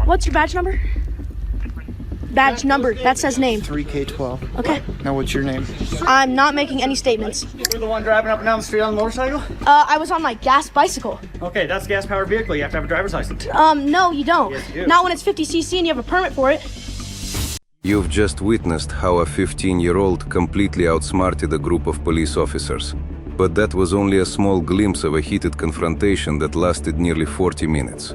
What's your badge number? Badge number. That says name. 3K12. Okay. Now what's your name? I'm not making any statements. You were the one driving up and down the street on the motorcycle? I was on my gas bicycle. Okay, that's a gas-powered vehicle. You have to have a driver's license. No, you don't. Yes, you do. Not when it's 50cc and you have a permit for it. You've just witnessed how a 15-year-old completely outsmarted a group of police officers. But that was only a small glimpse of a heated confrontation that lasted nearly 40 minutes.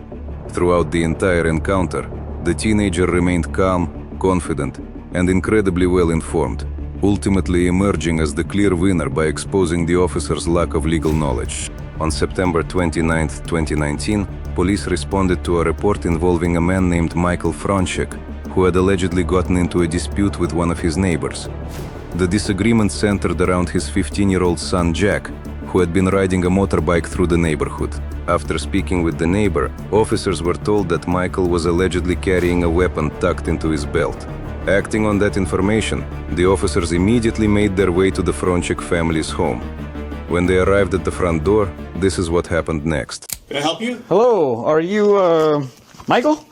Throughout the entire encounter, the teenager remained calm, confident, and incredibly well-informed, ultimately emerging as the clear winner by exposing the officer's lack of legal knowledge. On September 29, 2019, police responded to a report involving a man named Michael Fronchek, who had allegedly gotten into a dispute with one of his neighbors. The disagreement centered around his 15-year-old son Jack, who had been riding a motorbike through the neighborhood. After speaking with the neighbor, officers were told that Michael was allegedly carrying a weapon tucked into his belt. Acting on that information, the officers immediately made their way to the Fronchek family's home. When they arrived at the front door, this is what happened next. Can I help you? Hello, are you, Michael?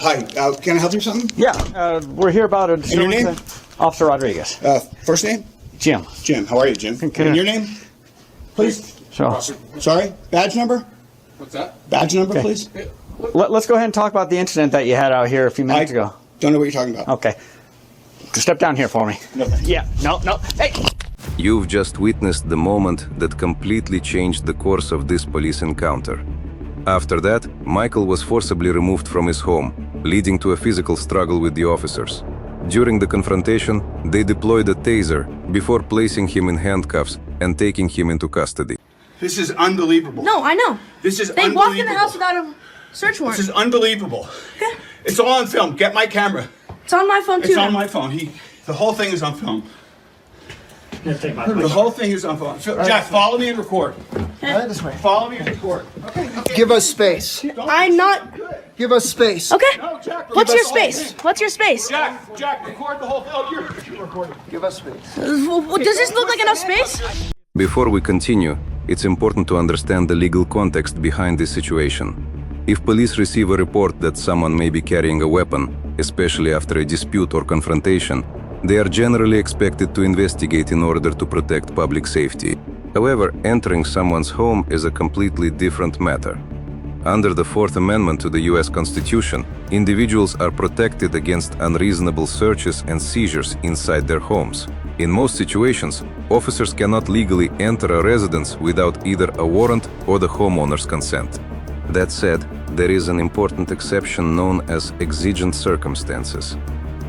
Hi, can I help you with something? Yeah, we're here about a... And your name? Officer Rodriguez. First name? Jim. Jim, how are you, Jim? Can And I- your name? Please? So, Sorry, badge number? What's that? Badge number, Okay. please? let's go ahead and talk about the incident that you had out here a few minutes ago. Don't know what you're talking about. Okay. Step down here for me. No, thank you. Yeah, no, hey! You've just witnessed the moment that completely changed the course of this police encounter. After that, Michael was forcibly removed from his home, leading to a physical struggle with the officers. During the confrontation, they deployed a taser before placing him in handcuffs and taking him into custody. This is unbelievable. No, I know. This is They unbelievable. walked in the house without a search warrant. This is unbelievable. Okay. It's all on film. Get my camera. It's on my phone too. It's on my phone. The whole thing is on film. The whole thing is on film. Jack, follow me and record. Right this way. Follow me and record. Okay. Give us space. I'm not. Give us space. Okay. No, Jack, What's your give us all space? this. What's your space? Jack, record the whole thing. Oh, you're recording. Give us space. Does this look like enough space? Before we continue, it's important to understand the legal context behind this situation. If police receive a report that someone may be carrying a weapon, especially after a dispute or confrontation, they are generally expected to investigate in order to protect public safety. However, entering someone's home is a completely different matter. Under the Fourth Amendment to the US Constitution, individuals are protected against unreasonable searches and seizures inside their homes. In most situations, officers cannot legally enter a residence without either a warrant or the homeowner's consent. That said, there is an important exception known as exigent circumstances.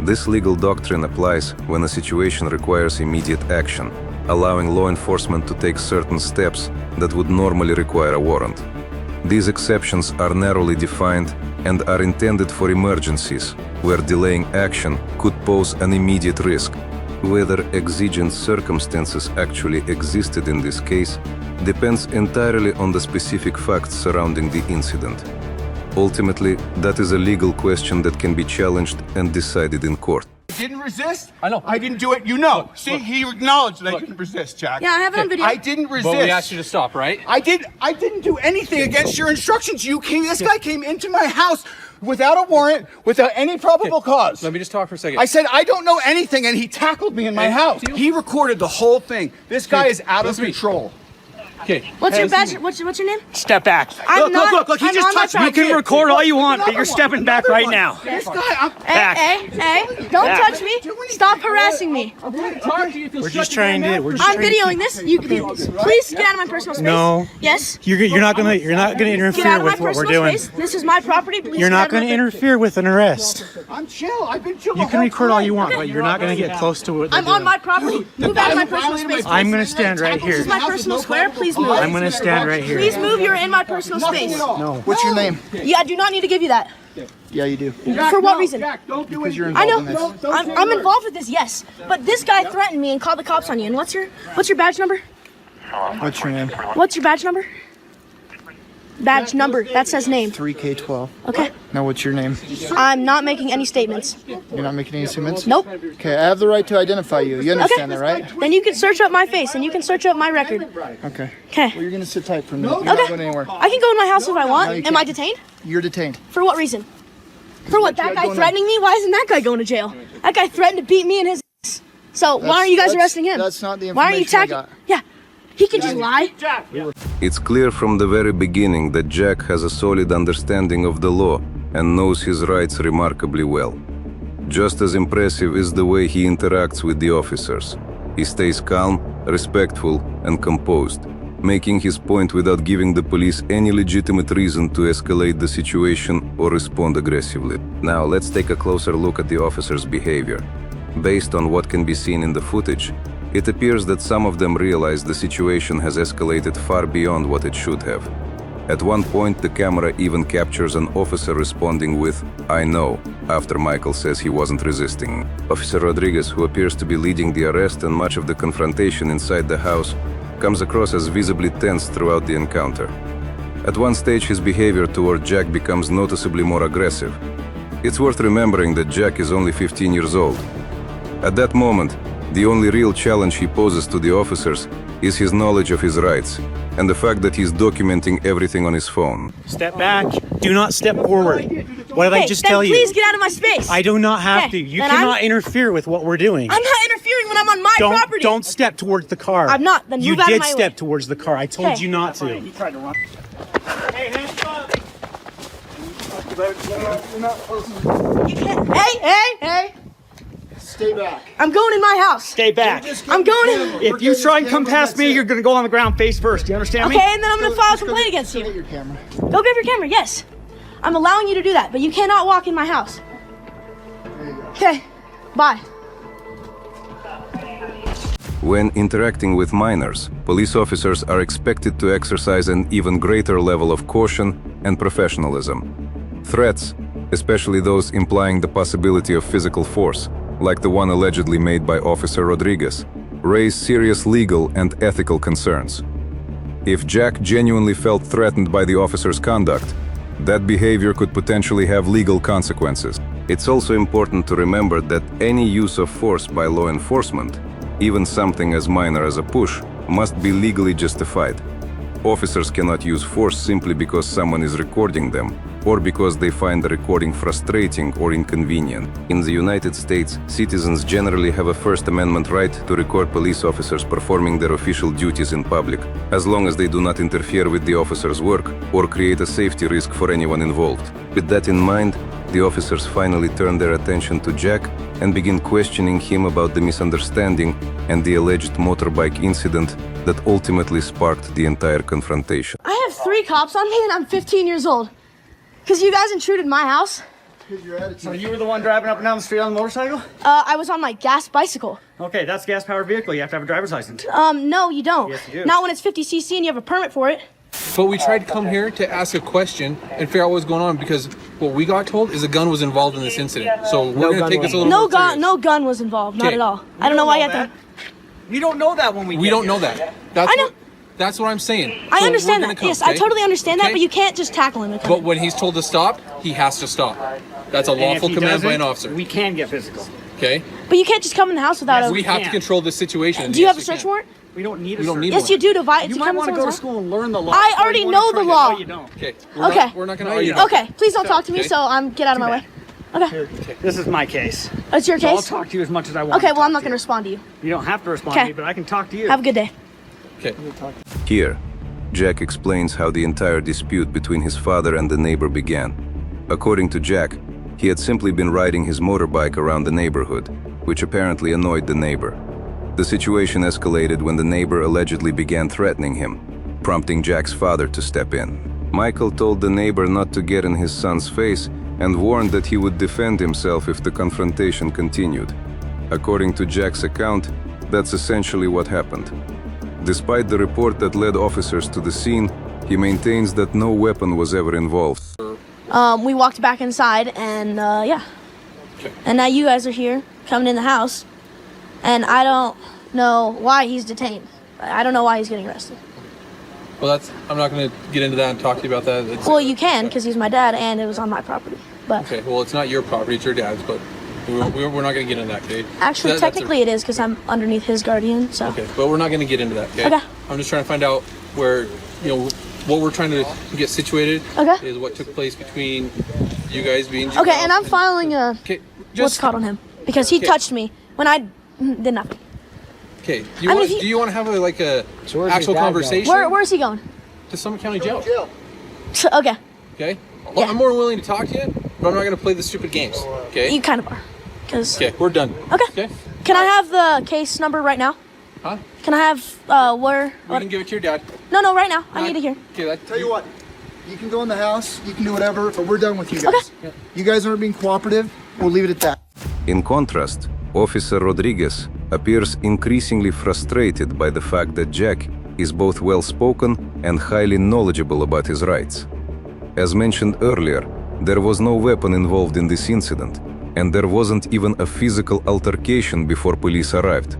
This legal doctrine applies when a situation requires immediate action, allowing law enforcement to take certain steps that would normally require a warrant. These exceptions are narrowly defined and are intended for emergencies, where delaying action could pose an immediate risk. Whether exigent circumstances actually existed in this case depends entirely on the specific facts surrounding the incident. Ultimately, that is a legal question that can be challenged and decided in court. I didn't resist. I know. I didn't do it. You know. Look, See, look. he acknowledged that I Look. didn't resist, Jack. Yeah, I have it on video. I didn't resist. But we asked you to stop, right? I didn't do anything against your instructions. This guy came into my house without a warrant, without any probable cause. Let me just talk for a second. I said, I don't know anything, and he tackled me in my Hey, house. do you- He recorded the whole thing. This guy Hey, is out of listen to me. control. Okay. What's your Hey, badge? What's your name? Step back. I'm not- Look, he I'm just on my touched me. You property. can record all you want, but you're Another stepping one, back another right one. now. This guy, Back. Hey, don't Back. touch me. Stop harassing me. We're just trying to. I'm videoing this. Please get out of my personal space. No. Yes. You're not gonna Get out interfere of my with what we're personal doing. space. This is my property. Please You're get out not of my gonna interfere with an arrest. I'm chill. I've been chill. You can record all you want, but you're not gonna get close to what they're I'm on doing. my property. Move out of my personal space. I'm gonna stand right This here. is my personal square. Please move. I'm gonna stand right here. Please move. You're in my personal space. No. What's your name? Yeah, I do not need to give you that. Yeah, you do. For what reason? Jack, don't do Because you're anything. I involved know. in this. I'm involved with this. Yes, but this guy threatened me and called the cops on you. And what's your badge number? What's your name? What's your badge number? Badge number. That says name. 3K12. Okay. Now what's your name? I'm not making any statements. You're not making any statements? Nope. Okay, I have the right to identify you. You understand that, right? Then you can search up my face and you can search up my record. Okay. Okay. Well, you're gonna sit tight for a minute. You're not going anywhere. I can go in my house if I want. No, you Am I can't. detained? You're detained. For what reason? For what? That guy threatening me? Why isn't that guy going to jail? That guy threatened to beat me in his ass. So why aren't you guys arresting him? That's not the Why aren't you information I attacking? got. Yeah. He can just lie. It's clear from the very beginning that Jack has a solid understanding of the law and knows his rights remarkably well. Just as impressive is the way he interacts with the officers. He stays calm, respectful, and composed, making his point without giving the police any legitimate reason to escalate the situation or respond aggressively. Now, let's take a closer look at the officers' behavior. Based on what can be seen in the footage, it appears that some of them realize the situation has escalated far beyond what it should have. At one point, the camera even captures an officer responding with, "I know," after Michael says he wasn't resisting. Officer Rodriguez, who appears to be leading the arrest and much of the confrontation inside the house, comes across as visibly tense throughout the encounter. At one stage, his behavior toward Jack becomes noticeably more aggressive. It's worth remembering that Jack is only 15 years old. At that moment, the only real challenge he poses to the officers is his knowledge of his rights and the fact that he's documenting everything on his phone. Step back. Do not step forward. What did I just tell you? Please get out of my space. I do not have Okay, to. You then cannot interfere with what we're doing. I'm not interfering when I'm on my property. Don't step towards the car. I'm not. Then you move out of did my step way. towards the car. I told Okay. you not to. He tried to run. Hey, hands up. You can't. Hey. Stay back. I'm going in my house. Stay back. I'm going in. If you try and come past me, you're going to go on the ground face first. Do you understand me? Okay, and then I'm going to file a complaint against Get you. your camera. Go grab your camera, yes. I'm allowing you to do that, but you cannot walk in my house. Okay, bye. When interacting with minors, police officers are expected to exercise an even greater level of caution and professionalism. Threats, especially those implying the possibility of physical force, like the one allegedly made by Officer Rodriguez, raise serious legal and ethical concerns. If Jack genuinely felt threatened by the officer's conduct, that behavior could potentially have legal consequences. It's also important to remember that any use of force by law enforcement, even something as minor as a push, must be legally justified. Officers cannot use force simply because someone is recording them, or because they find the recording frustrating or inconvenient. In the United States, citizens generally have a First Amendment right to record police officers performing their official duties in public, as long as they do not interfere with the officer's work or create a safety risk for anyone involved. With that in mind, the officers finally turn their attention to Jack and begin questioning him about the misunderstanding and the alleged motorbike incident that ultimately sparked the entire confrontation. I have 3 cops on me and I'm 15 years old. Because you guys intruded my house. So you were the one driving up and down the street on the motorcycle? I was on my gas bicycle. Okay, that's a gas-powered vehicle. You have to have a driver's license. No, you don't. Yes, you do. Not when it's 50cc and you have a permit for it. But we tried to come here to ask a question and figure out what's going on because what we got told is a gun was involved in this incident. So we're going to take this a little No more gun, serious. no gun was involved, not Okay. at all. I don't know why you have to. We don't know that when we We don't know that. That's I know. That's what I'm saying. I So understand we're that. gonna come, Yes, I okay? totally understand that, Okay? but you can't just tackle him. But when he's told to stop, he has to stop. That's a lawful command by an officer. We can get physical. Okay? But you can't just come in the house without a. We have to can. control this situation. Do you have a Yes, we search can. warrant? We don't need a We don't search. need Yes, one. you do to You to might come want to in go to someone's house. school and learn the law. I before already you know wanna the try law. No, you don't. Okay. Okay. We're not going to No, argue. you don't. Okay, please don't talk to me. Okay. So get out of my way. Okay, This is my case. it's your So I'll case. talk to you as much as I want. Okay, to well I'm talk not to gonna respond to you. You don't have to respond Okay. to me, but I can talk to you. Have a good day. Okay. Here, Jack explains how the entire dispute between his father and the neighbor began. According to Jack, he had simply been riding his motorbike around the neighborhood, which apparently annoyed the neighbor. The situation escalated when the neighbor allegedly began threatening him, prompting Jack's father to step in. Michael told the neighbor not to get in his son's face and warned that he would defend himself if the confrontation continued. According to Jack's account, that's essentially what happened. Despite the report that led officers to the scene, he maintains that no weapon was ever involved. We walked back inside, and yeah. And now you guys are here, coming in the house, and I don't know why he's detained. I don't know why he's getting arrested. Well, I'm not going to get into that and talk to you about that. Well, you can because he's my dad and it was on my property. But Okay, well, it's not your property, it's your dad's, but we're not going to get into that, okay? actually, That's technically it is because I'm underneath his guardian. So Okay, but we're not going to get into that, okay? Okay. I'm just trying to find out where, what we're trying to get situated Okay. is what took place between you guys being okay, and I'm filing a Okay, what's called on him because he Okay. touched me when I did nothing. Okay, do I mean, you want to have a where's actual your dad conversation? Where's he going? To Summit County Jail. Okay, Okay? Yeah. I'm more than willing to talk to you, but I'm not going to play the stupid games. Okay? you kind of are. Cause Okay, we're done. Okay. Okay? Can I have the case number right now? Huh? Can I have where? We can give it to your dad. No, right now. I need to hear. Okay, Tell you what, you can go in the house, you can do whatever, but we're done with you guys. Okay. You guys aren't being cooperative. We'll leave it at that. In contrast, Officer Rodriguez appears increasingly frustrated by the fact that Jack is both well-spoken and highly knowledgeable about his rights. As mentioned earlier, there was no weapon involved in this incident, and there wasn't even a physical altercation before police arrived.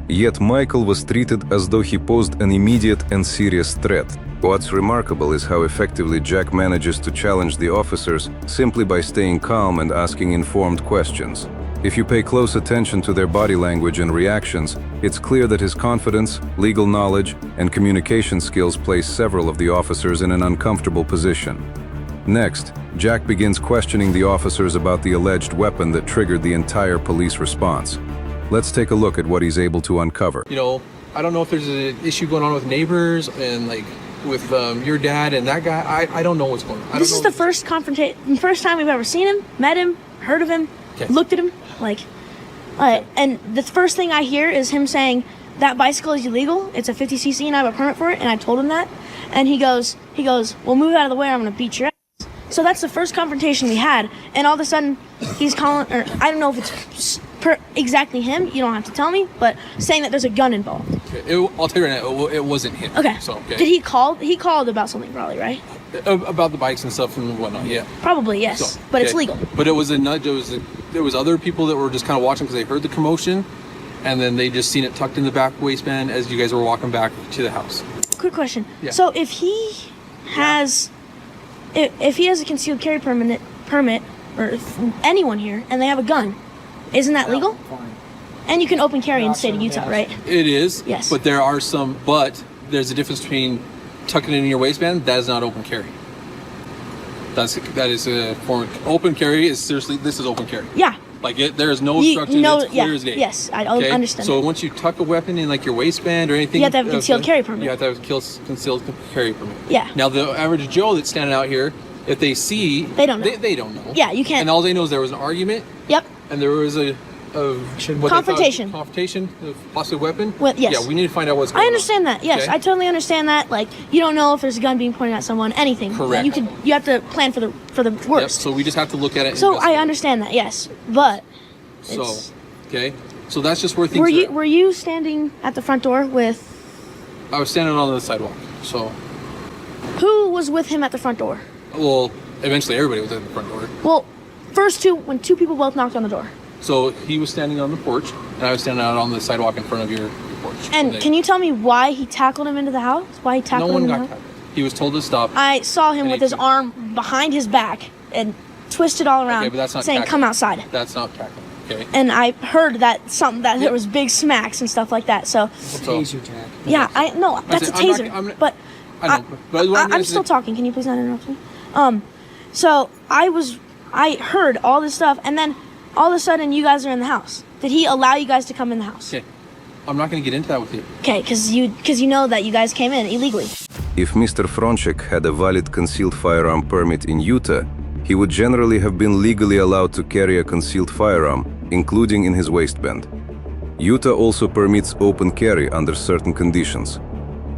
Yet Michael was treated as though he posed an immediate and serious threat. What's remarkable is how effectively Jack manages to challenge the officers simply by staying calm and asking informed questions. If you pay close attention to their body language and reactions, it's clear that his confidence, legal knowledge, and communication skills place several of the officers in an uncomfortable position. Next, Jack begins questioning the officers about the alleged weapon that triggered the entire police response. Let's take a look at what he's able to uncover. I don't know if there's an issue going on with neighbors and with your dad and that guy. I don't know what's going on. This is the first time we've ever seen him, met him, heard of him, Okay. looked at him, and the first thing I hear is him saying that bicycle is illegal. It's a 50cc and I have a permit for it, and I told him that, and he goes, well, move out of the way, or I'm gonna beat your ass. So that's the first confrontation we had, and all of a sudden he's calling, or I don't know if it's exactly him. You don't have to tell me, but saying that there's a gun involved. Okay. I'll tell you right now, it wasn't him. Okay. So, okay. Did he call? He called about something, probably, right? About the bikes and stuff and whatnot, yeah. Probably, yes. So, But it's okay. legal. But it was a nudge. There was other people that were just kind of watching because they heard the commotion, and then they just seen it tucked in the back waistband as you guys were walking back to the house. Quick question. Yeah. So if he has, if he has a concealed carry permit, or if anyone here, and they have a gun, isn't that legal? And you can open carry in the state of Utah, right? It is. Yes. But there's a difference between tucking it in your waistband. That is not open carry. That is a form of open carry. Is seriously, this is open carry. Yeah. There is no obstruction. It's clear as day. Yes, I Okay? understand. So once you tuck a weapon in your waistband or anything, You have to have a concealed carry permit. You have to have a concealed carry permit. Yeah. Now the average Joe that's standing out here, if they see, They don't know. They don't know. Yeah, you can't. And all they know is there was an argument, Yep. and there was a Confrontation. Confrontation of possible weapon. Yes. Yeah, we need to find out what's going on. I understand that. Yes, Okay? I totally understand that. You don't know if there's a gun being pointed at someone. Anything. Correct. You have to plan for the Yep, worst. so we just have to look at it. And So I investigate. understand that. Yes, but So, it's- okay. So that's just where things were you standing at the front door with I was standing on the sidewalk. So, who was with him at the front door? well, eventually everybody was at the front door. Well, when two people both knocked on the door. So he was standing on the porch, and I was standing out on the sidewalk in front of your porch. And can you tell me why he tackled him into the house? Why he No tackled one him got into the house? tackled. He was told to stop. I saw him And with he his took- arm behind his back and twisted all around, Okay, but that's not saying, tackling. "Come outside." That's not tackling. Okay. And I heard that there was big smacks and stuff like that. So So, yeah, I know that's a I'm not- taser. I'm not- but I know, but what I'm is still it- talking. Can you please not interrupt me? So I heard all this stuff, and then all of a sudden you guys are in the house. Did he allow you guys to come in the house? Okay. I'm not going to get into that with you. Okay, because you know that you guys came in illegally. If Mr. Fronchek had a valid concealed firearm permit in Utah, he would generally have been legally allowed to carry a concealed firearm, including in his waistband. Utah also permits open carry under certain conditions.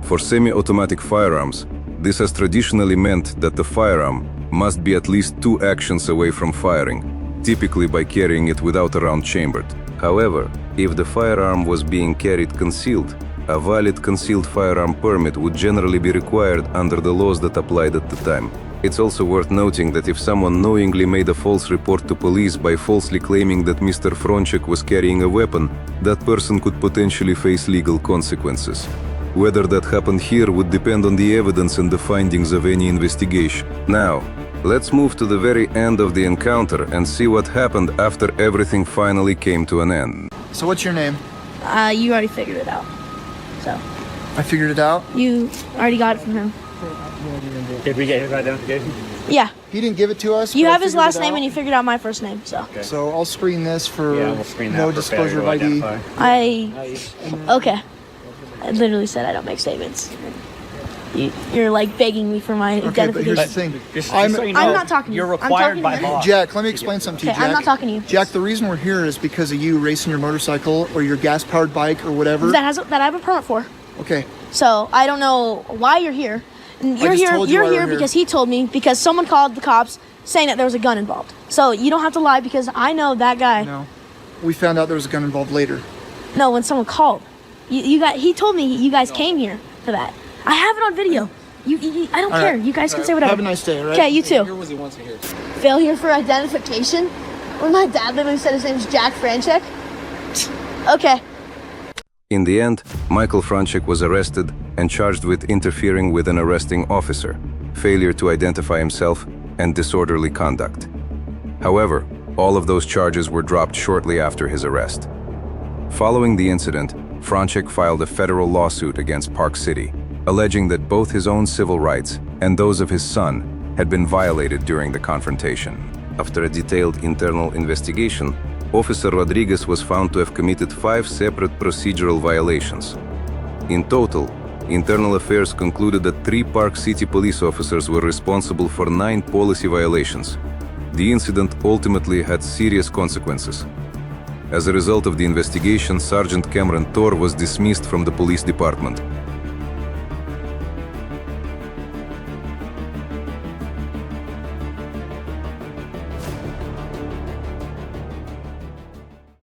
For semi-automatic firearms, this has traditionally meant that the firearm must be at least 2 actions away from firing, typically by carrying it without a round chambered. However, if the firearm was being carried concealed, a valid concealed firearm permit would generally be required under the laws that applied at the time. It's also worth noting that if someone knowingly made a false report to police by falsely claiming that Mr. Fronchek was carrying a weapon, that person could potentially face legal consequences. Whether that happened here would depend on the evidence and the findings of any investigation. Now, let's move to the very end of the encounter and see what happened after everything finally came to an end. So what's your name? You already figured it out. So I figured it out. you already got it from him. Did we get his identification? Yeah. He didn't give it to us. You but I have his figured last it name out. and you figured out my first name. So So I'll screen this for Yeah, we'll screen that no for disclosure of failure to ID. identify. okay. I literally said I don't make statements. You're like begging me for my Okay, but here's the identification. thing. Just I'm- so you know, I'm not talking to you. You're I'm required talking by to him. law. Jack, let me explain something to you, Okay, Jack. I'm not talking to you. Jack, the reason we're here is because of you racing your motorcycle or your gas-powered bike or whatever. That I have a permit for. Okay. So I don't know why you're here. And you're just here. told you You're why we're here here. because he told me because someone called the cops saying that there was a gun involved. So you don't have to lie because I know that guy. No. We found out there was a gun involved later. No, when someone called, you got. He told me you guys came here for that. I have it on video. I don't All care. right. You guys All can right. say whatever. Have a nice day, all right? Okay, you Here too. was he wants to hear. Failure for identification. When my dad literally said his name's Jack Franchek. Okay. In the end, Michael Franchek was arrested and charged with interfering with an arresting officer, failure to identify himself, and disorderly conduct. However, all of those charges were dropped shortly after his arrest. Following the incident, Franchek filed a federal lawsuit against Park City, alleging that both his own civil rights and those of his son had been violated during the confrontation. After a detailed internal investigation, Officer Rodriguez was found to have committed 5 separate procedural violations. In total, Internal Affairs concluded that 3 Park City police officers were responsible for 9 policy violations. The incident ultimately had serious consequences. As a result of the investigation, Sergeant Cameron Thor was dismissed from the police department,